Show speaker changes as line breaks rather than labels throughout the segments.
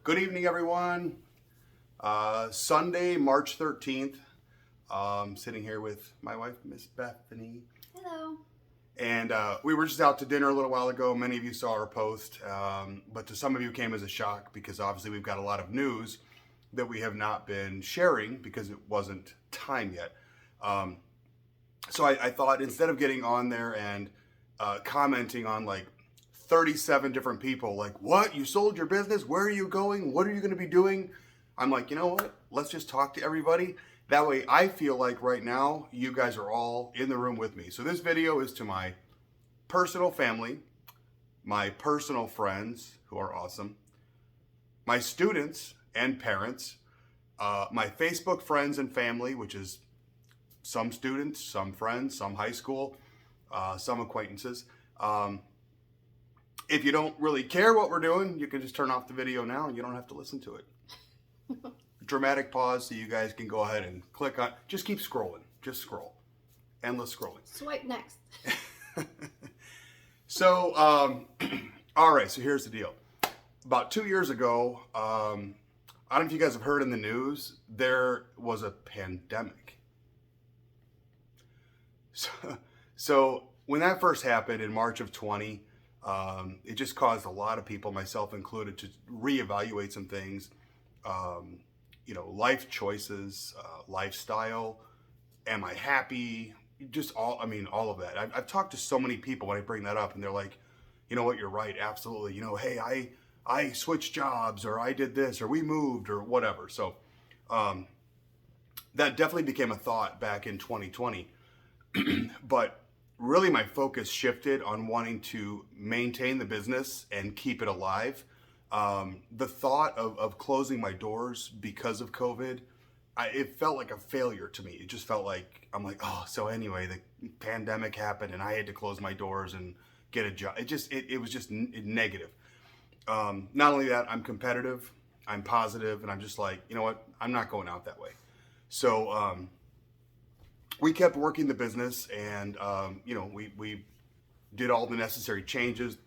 Good evening, everyone. Sunday, March 13th. Sitting here with my wife, Miss Bethany.
Hello.
And we were just out to dinner a little while ago. Many of you saw our post, but to some of you came as a shock because obviously we've got a lot of news that we have not been sharing because it wasn't time yet. So I thought instead of getting on there and commenting on like 37 different people, like, what? You sold your business? Where are you going? What are you going to be doing? I'm like, you know what? Let's just talk to everybody. That way I feel like right now you guys are all in the room with me. So this video is to my personal family, my personal friends who are awesome, my students and parents, my Facebook friends and family, which is some students, some friends, some high school, some acquaintances. If you don't really care what we're doing, you can just turn off the video now and you don't have to listen to it. Dramatic pause so you guys can go ahead and click on. Just keep scrolling. Just scroll. Endless scrolling.
Swipe next.
So, all right, so here's the deal. About 2 years ago, I don't know if you guys have heard in the news, there was a pandemic. So when that first happened in March of 20, it just caused a lot of people, myself included, to reevaluate some things. Life choices, lifestyle. Am I happy? Just all of that. I've talked to so many people when I bring that up and they're like, you know what, you're right. Absolutely. Hey, I switched jobs or I did this or we moved or whatever. So, that definitely became a thought back in 2020, but really my focus shifted on wanting to maintain the business and keep it alive. The thought of closing my doors because of COVID, it felt like a failure to me. It just felt like, I'm like, oh, so anyway, the pandemic happened and I had to close my doors and get a job. It was just negative. Not only that, I'm competitive, I'm positive, and I'm just like, you know what, I'm not going out that way. So, we kept working the business and, we did all the necessary changes,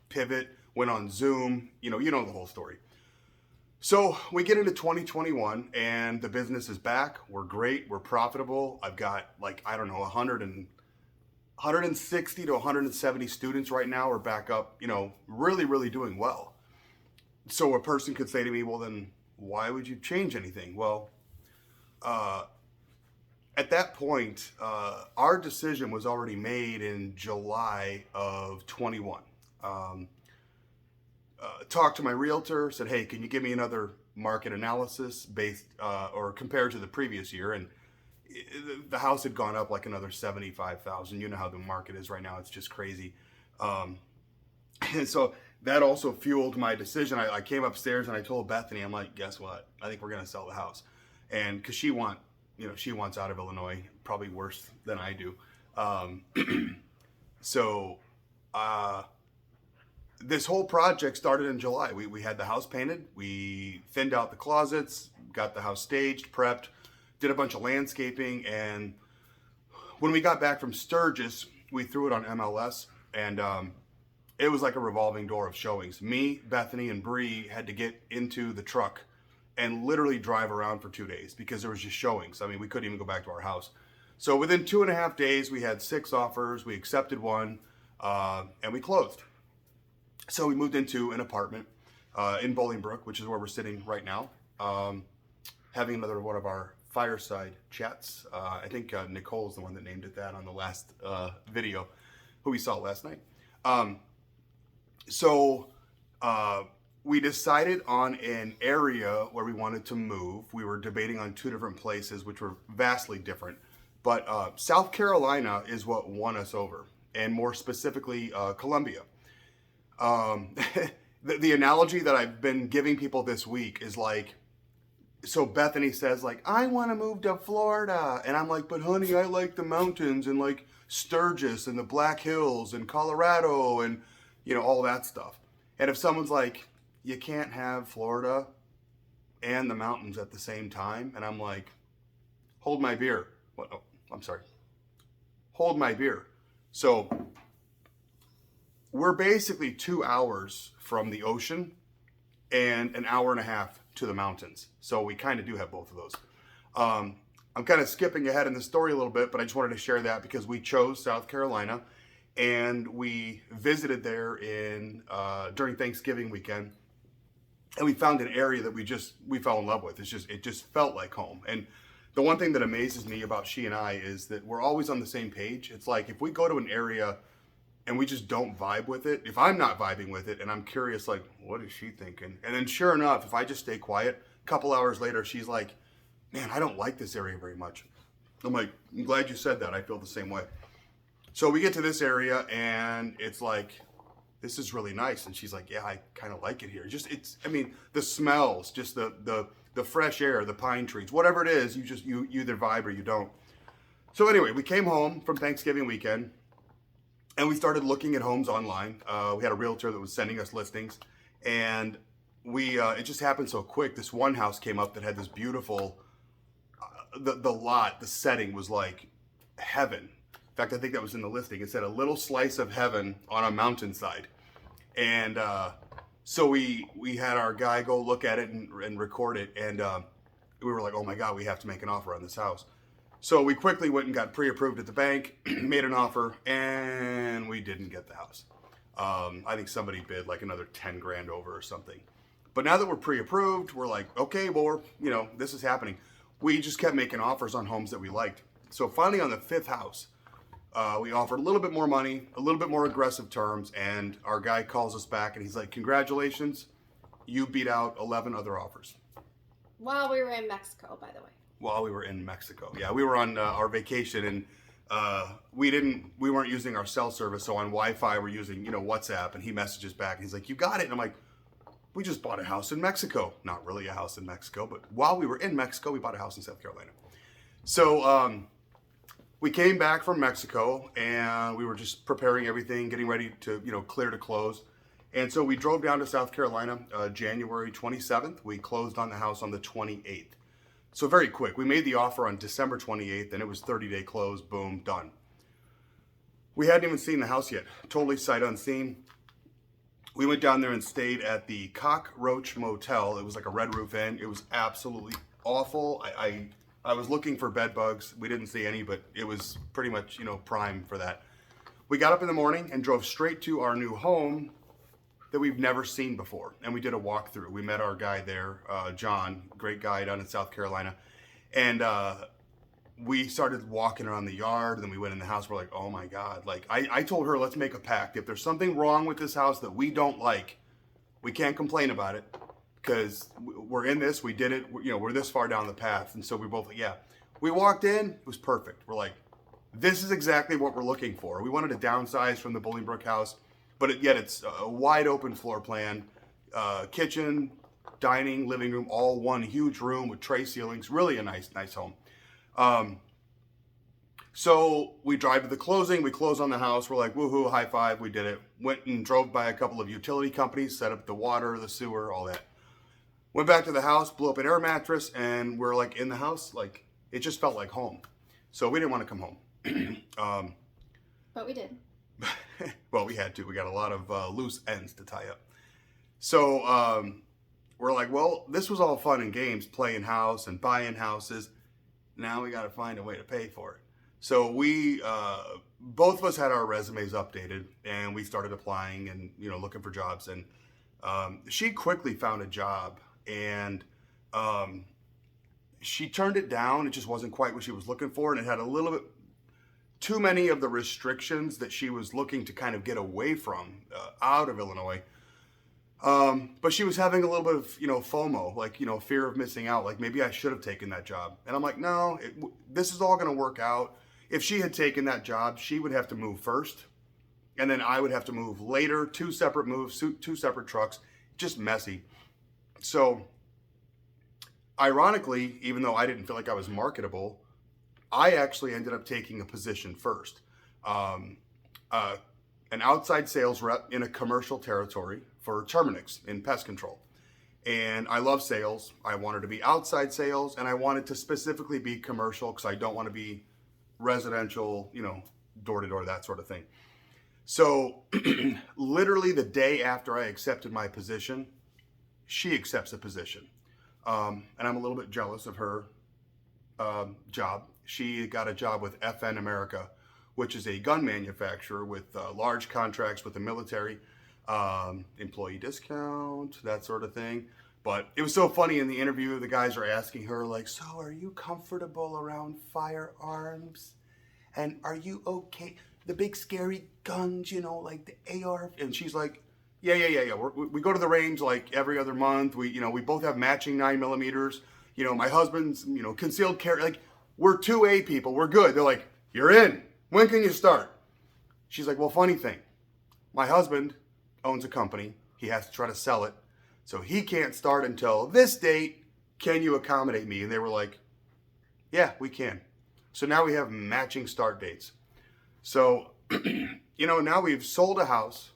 pivot, went on Zoom, you know the whole story. So we get into 2021 and the business is back. We're great. We're profitable. I've got 160 to 170 students right now. We're back up, really, really doing well. So a person could say to me, well, then why would you change anything? Well, at that point, our decision was already made in July of 21. Talked to my realtor, said, hey, can you give me another market analysis based or compared to the previous year? And the house had gone up like another 75,000. You know how the market is right now. It's just crazy. And so that also fueled my decision. I came upstairs and I told Bethany, I'm like, guess what? I think we're going to sell the house. And because she wants out of Illinois, probably worse than I do. This whole project started in July. We had the house painted, we thinned out the closets, got the house staged, prepped, did a bunch of landscaping, and when we got back from Sturgis, we threw it on MLS, and it was like a revolving door of showings. Me, Bethany, and Bree had to get into the truck and literally drive around for 2 days because there was just showings. I mean, we couldn't even go back to our house. So within 2.5 days, we had 6 offers, we accepted one, and we closed. So we moved into an apartment in Bolingbrook, which is where we're sitting right now, having another one of our fireside chats. I think Nicole's the one that named it that on the last video, who we saw last night. We decided on an area where we wanted to move. We were debating on 2 different places, which were vastly different. But South Carolina is what won us over, and more specifically, Columbia. The analogy that I've been giving people this week is like, so Bethany says like, I want to move to Florida. And I'm like, but honey, I like the mountains and like Sturgis and the Black Hills and Colorado and, all that stuff. And if someone's like, you can't have Florida and the mountains at the same time. And I'm like, hold my beer. What? Oh, I'm sorry. Hold my beer. So we're basically 2 hours from the ocean and an hour and a half to the mountains. So we kind of do have both of those. I'm kind of skipping ahead in the story a little bit, but I just wanted to share that because we chose South Carolina and we visited there during Thanksgiving weekend, and we found an area that we fell in love with. It just felt like home. And the one thing that amazes me about she and I is that we're always on the same page. It's like if we go to an area and we just don't vibe with it, if I'm not vibing with it and I'm curious, like, what is she thinking? And then sure enough, if I just stay quiet, a couple hours later, she's like, man, I don't like this area very much. I'm like, I'm glad you said that. I feel the same way. So we get to this area and it's like, this is really nice. And she's like, yeah, I kind of like it here. The smells, just the fresh air, the pine trees, whatever it is, you either vibe or you don't. So anyway, we came home from Thanksgiving weekend and we started looking at homes online. We had a realtor that was sending us listings, and it just happened so quick. This one house came up that had this beautiful, the setting was like heaven. In fact, I think that was in the listing. It said a little slice of heaven on a mountainside. And so we had our guy go look at it and record it. And we were like, oh my God, we have to make an offer on this house. So we quickly went and got pre-approved at the bank, made an offer, and we didn't get the house. I think somebody bid like another 10 grand over or something. But now that we're pre-approved, we're like, okay, well, this is happening. We just kept making offers on homes that we liked. So finally on the 5th house, we offered a little bit more money, a little bit more aggressive terms, and our guy calls us back and he's like, congratulations, you beat out 11 other offers.
While we were in Mexico, by the way.
While we were in Mexico. Yeah, we were on our vacation, and we weren't using our cell service, so on Wi-Fi we're using, WhatsApp, and he messages back and he's like, you got it? And I'm like, we just bought a house in Mexico. Not really a house in Mexico, but while we were in Mexico, we bought a house in South Carolina. So we came back from Mexico and we were just preparing everything, getting ready to, clear to close. And so we drove down to South Carolina, January 27th. We closed on the house on the 28th. So very quick. We made the offer on December 28th and it was 30-day close. Boom, done. We hadn't even seen the house yet. Totally sight unseen. We went down there and stayed at the Cockroach Motel. It was like a Red Roof Inn. It was absolutely awful. I was looking for bed bugs. We didn't see any, but it was pretty much, prime for that. We got up in the morning and drove straight to our new home that we've never seen before. And we did a walkthrough. We met our guy there, John, great guy down in South Carolina. And we started walking around the yard, and then we went in the house. We're like, oh my God. Like, I told her, let's make a pact. If there's something wrong with this house that we don't like, we can't complain about it because we're in this, we did it, we're this far down the path. And so we both, yeah. We walked in, it was perfect. We're like, this is exactly what we're looking for. We wanted to downsize from the Bolingbrook house, but yet it's a wide open floor plan, kitchen, dining, living room, all one huge room with tray ceilings. Really a nice home. So we drive to the closing, we close on the house, we're like, woohoo, high five, we did it. Went and drove by a couple of utility companies, set up the water, the sewer, all that. Went back to the house, blew up an air mattress, and we're like in the house, like it just felt like home. So we didn't want to come home.
But we did.
Well, we had to. We got a lot of loose ends to tie up. So we're like, well, this was all fun and games, playing house and buying houses. Now we got to find a way to pay for it. So we, both of us had our resumes updated, and we started applying and, looking for jobs. And she quickly found a job, and she turned it down. It just wasn't quite what she was looking for, and it had a little bit too many of the restrictions that she was looking to kind of get away from out of Illinois. But she was having a little bit of, FOMO, like, fear of missing out. Like, maybe I should have taken that job. And I'm like, no, this is all going to work out. If she had taken that job, she would have to move first. And then I would have to move later, 2 separate moves, 2 separate trucks, just messy. So ironically, even though I didn't feel like I was marketable, I actually ended up taking a position first. An outside sales rep in a commercial territory for Terminix in pest control. And I love sales. I wanted to be outside sales, and I wanted to specifically be commercial because I don't want to be residential, door to door, that sort of thing. So literally the day after I accepted my position, she accepts a position. And I'm a little bit jealous of her job. She got a job with FN America, which is a gun manufacturer with large contracts with the military, employee discount, that sort of thing. But it was so funny in the interview, the guys are asking her, like, so are you comfortable around firearms? And are you okay? The big scary guns, like the AR. And she's like, yeah. We go to the range like every other month. We both have matching 9mm. My husband's, concealed carry. Like, we're 2A people. We're good. They're like, you're in. When can you start? She's like, well, funny thing. My husband owns a company. He has to try to sell it. So he can't start until this date. Can you accommodate me? And they were like, yeah, we can. So now we have matching start dates. So, now we've sold a house,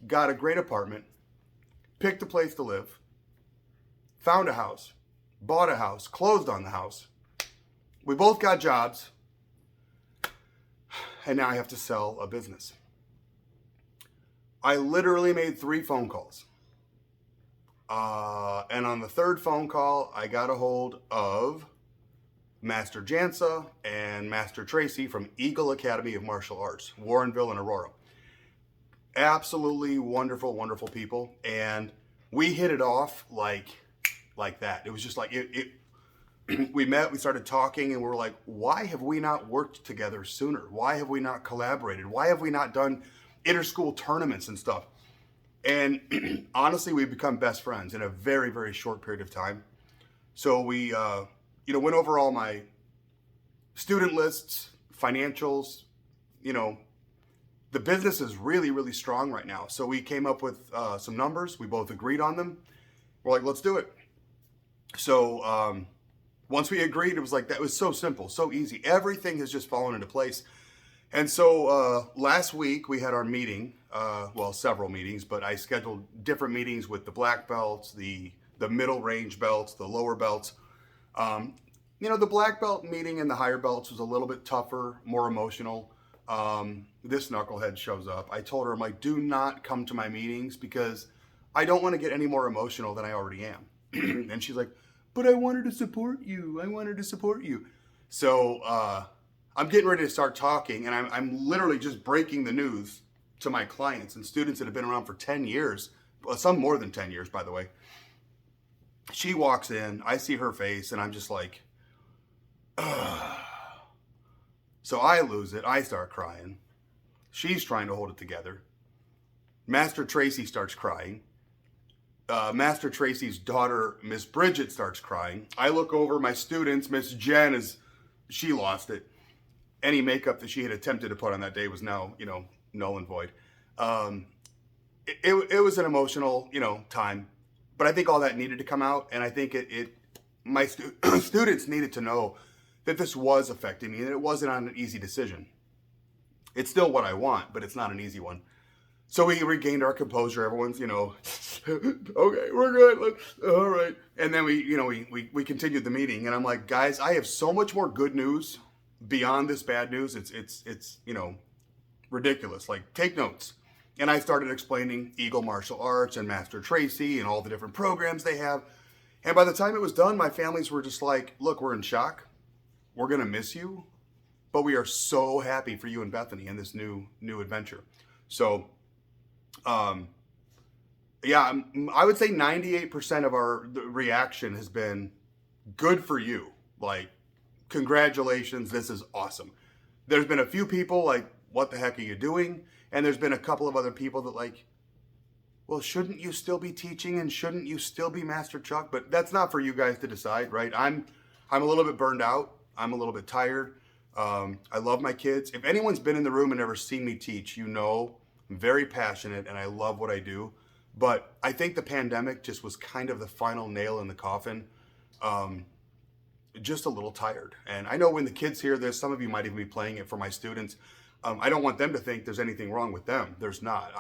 got a great apartment, picked a place to live, found a house, bought a house, closed on the house. We both got jobs, and now I have to sell a business. I literally made 3 phone calls. And on the 3rd phone call, I got a hold of Master Jansa and Master Tracy from Eagle Academy of Martial Arts, Warrenville and Aurora. Absolutely wonderful, wonderful people. And we hit it off like that. It was just like, we met, we started talking, and we were like, why have we not worked together sooner? Why have we not collaborated? Why have we not done inter-school tournaments and stuff? And honestly, we've become best friends in a very, very short period of time. So we, went over all my student lists, financials. The business is really, really strong right now. So we came up with some numbers. We both agreed on them. We're like, let's do it. So once we agreed, it was like, that was so simple, so easy. Everything has just fallen into place. And so last week we had our meeting, several meetings, but I scheduled different meetings with the black belts, the middle range belts, the lower belts. The black belt meeting and the higher belts was a little bit tougher, more emotional. This knucklehead shows up. I told her, I'm like, do not come to my meetings because I don't want to get any more emotional than I already am. And she's like, but I wanted to support you. So I'm getting ready to start talking, and I'm literally just breaking the news to my clients and students that have been around for 10 years, some more than 10 years, by the way. She walks in, I see her face, and I'm just like, ugh. So I lose it. I start crying. She's trying to hold it together. Master Tracy starts crying. Master Tracy's daughter, Miss Bridget, starts crying. I look over my students. Miss Jen she lost it. Any makeup that she had attempted to put on that day was now, null and void. It was an emotional, time. But I think all that needed to come out, and I think my students needed to know that this was affecting me, and it wasn't an easy decision. It's still what I want, but it's not an easy one. So we regained our composure. Everyone's, okay, we're good. All right. And then we continued the meeting, and I'm like, guys, I have so much more good news beyond this bad news. It's ridiculous. Like, take notes. And I started explaining Eagle Martial Arts and Master Tracy and all the different programs they have. And by the time it was done, my families were just like, look, we're in shock. We're going to miss you, but we are so happy for you and Bethany in this new adventure. So, I would say 98% of our reaction has been good for you. Like, congratulations, this is awesome. There's been a few people like, what the heck are you doing? And there's been a couple of other people that like, well, shouldn't you still be teaching and shouldn't you still be Master Chuck? But that's not for you guys to decide, right? I'm a little bit burned out. I'm a little bit tired. I love my kids. If anyone's been in the room and never seen me teach, I'm very passionate and I love what I do. But I think the pandemic just was kind of the final nail in the coffin. Just a little tired. And I know when the kids hear this, some of you might even be playing it for my students. I don't want them to think there's anything wrong with them. There's not.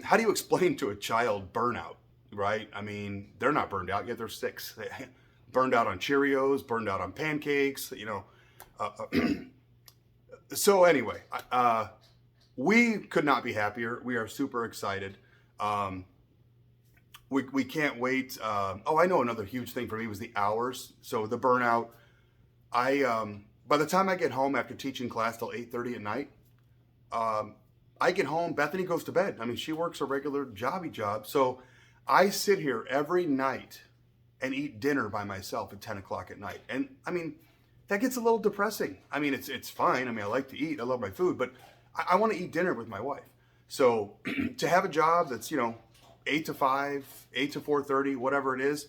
How do you explain to a child burnout, right? I mean, they're not burned out yet. They're 6. Burned out on Cheerios, burned out on pancakes, So anyway, we could not be happier. We are super excited. we can't wait. Oh, I know another huge thing for me was the hours. So the burnout. By the time I get home after teaching class till 8:30 at night, um, I get home. Bethany goes to bed. I mean, she works a regular jobby job. So I sit here every night and eat dinner by myself at 10 o'clock at night. And I mean, that gets a little depressing. I mean, it's fine. I mean, I like to eat. I love my food, but I want to eat dinner with my wife. So to have a job that's, 8 to 5, 8 to 4:30, whatever it is,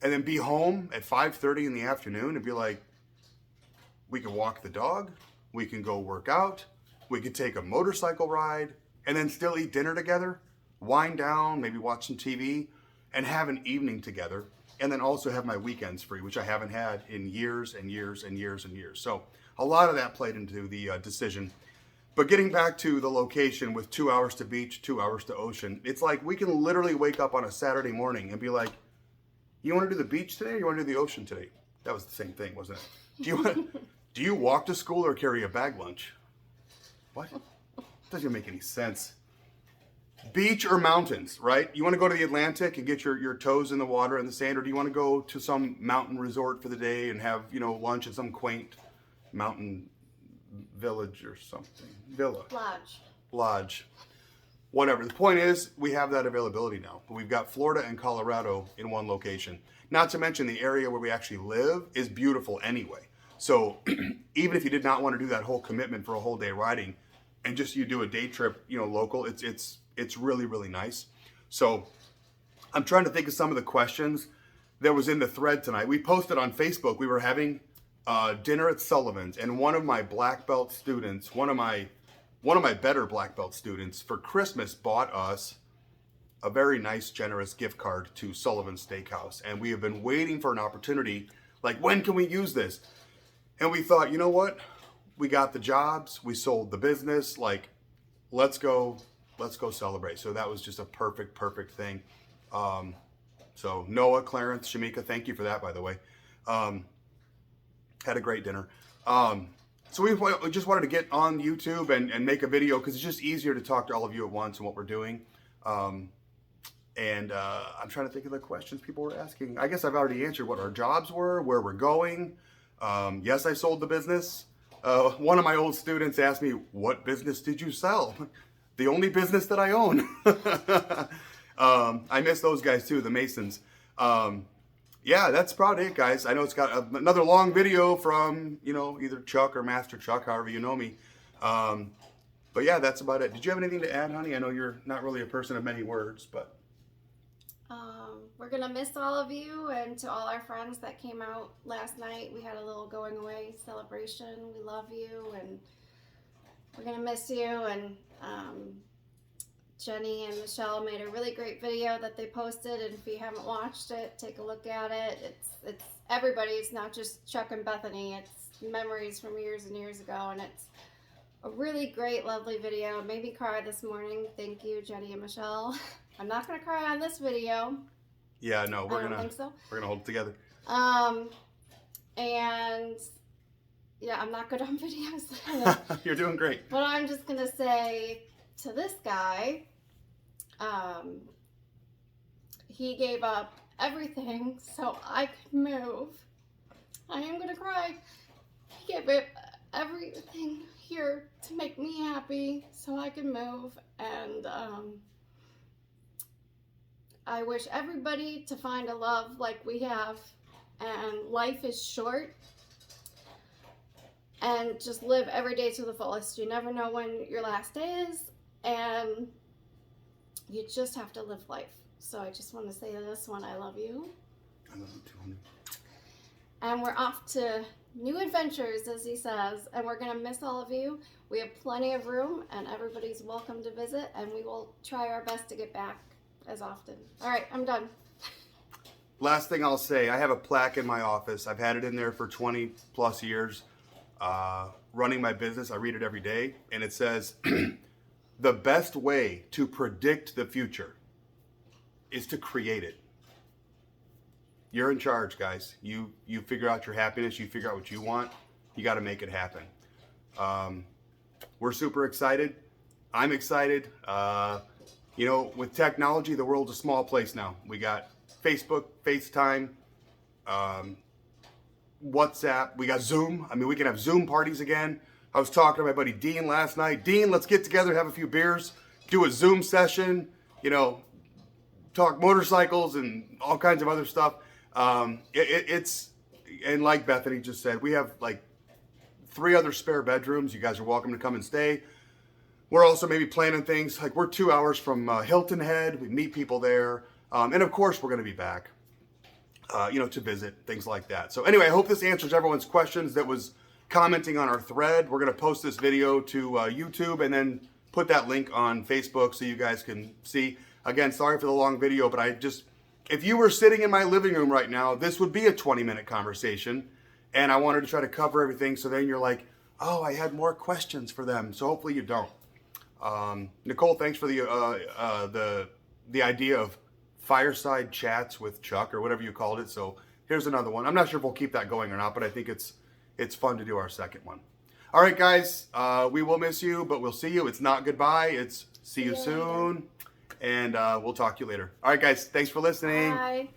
and then be home at 5:30 in the afternoon and be like, we can walk the dog, we can go work out, we could take a motorcycle ride, and then still eat dinner together, wind down, maybe watch some TV, and have an evening together, and then also have my weekends free, which I haven't had in years and years and years and years. So a lot of that played into the decision. But getting back to the location with 2 hours to beach, 2 hours to ocean, it's like we can literally wake up on a Saturday morning and be like, you want to do the beach today or you want to do the ocean today? That was the same thing, wasn't it? Do you walk to school or carry a bag lunch? What? Doesn't make any sense. Beach or mountains, right? You want to go to the Atlantic and get your toes in the water and the sand, or do you want to go to some mountain resort for the day and have, lunch at some quaint mountain village or something? Villa. Lodge. Whatever. The point is, we have that availability now. We've got Florida and Colorado in one location. Not to mention the area where we actually live is beautiful anyway. So even if you did not want to do that whole commitment for a whole day riding and just you do a day trip, local, it's really, really nice. So I'm trying to think of some of the questions that was in the thread tonight. We posted on Facebook, we were having dinner at Sullivan's, and one of my black belt students, one of my better black belt students for Christmas bought us a very nice, generous gift card to Sullivan's Steakhouse. And we have been waiting for an opportunity, like, when can we use this? And we thought, you know what? We got the jobs, we sold the business, like, let's go celebrate. So that was just a perfect thing. So Noah, Clarence, Shamika, thank you for that, by the way. Had a great dinner. So we just wanted to get on YouTube and make a video because it's just easier to talk to all of you at once and what we're doing. I'm trying to think of the questions people were asking. I guess I've already answered what our jobs were, where we're going. Yes, I sold the business. One of my old students asked me, what business did you sell? The only business that I own. I miss those guys too, the Masons. Yeah, that's about it, guys. I know it's got another long video from, either Chuck or Master Chuck, however you know me. But yeah, that's about it. Did you have anything to add, honey? I know you're not really a person of many words, but...
We're going to miss all of you, and to all our friends that came out last night. We had a little going away celebration. We love you, and we're going to miss you. And Jenny and Michelle made a really great video that they posted, and if you haven't watched it, take a look at it. It's everybody. It's not just Chuck and Bethany. It's memories from years and years ago, and it's a really great, lovely video. It made me cry this morning. Thank you, Jenny and Michelle. I'm not going to cry on this video.
Yeah, no,
I don't think so.
We're gonna hold it together.
And yeah, I'm not good on videos.
You're doing great.
But I'm just gonna say to this guy, he gave up everything so I could move. I am gonna cry. He gave up everything here to make me happy so I could move, and I wish everybody to find a love like we have, and life is short, and just live every day to the fullest. You never know when your last day is, and you just have to live life. So I just want to say to this one, I love you.
I love you too, honey.
And we're off to new adventures, as he says, and we're going to miss all of you. We have plenty of room, and everybody's welcome to visit, and we will try our best to get back as often. All right, I'm done.
Last thing I'll say, I have a plaque in my office. I've had it in there for 20 plus years. Running my business, I read it every day, and it says, the best way to predict the future is to create it. You're in charge, guys. You figure out your happiness, you figure out what you want, you got to make it happen. We're super excited. I'm excited. You know, with technology, the world's a small place now. We got Facebook, FaceTime, WhatsApp. We got Zoom. I mean, we can have Zoom parties again. I was talking to my buddy Dean last night. Dean, let's get together, have a few beers, do a Zoom session, you know, talk motorcycles and all kinds of other stuff. It's, and like Bethany just said, we have like 3 other spare bedrooms. You guys are welcome to come and stay. We're also maybe planning things, like we're 2 hours from Hilton Head. We meet people there. And of course, we're going to be back, you know, to visit, things like that. So anyway, I hope this answers everyone's questions that was commenting on our thread. We're going to post this video to YouTube and then put that link on Facebook so you guys can see. Again, sorry for the long video, but if you were sitting in my living room right now, this would be a 20-minute conversation. And I wanted to try to cover everything so then you're like, oh, I had more questions for them. So hopefully you don't. Nicole, thanks for the idea of fireside chats with Chuck or whatever you called it. So here's another one. I'm not sure if we'll keep that going or not, but I think it's fun to do our second one. All right, guys, we will miss you, but we'll see you. It's not goodbye. It's see you soon. And we'll talk to you later. All right, guys, thanks for listening.
Bye.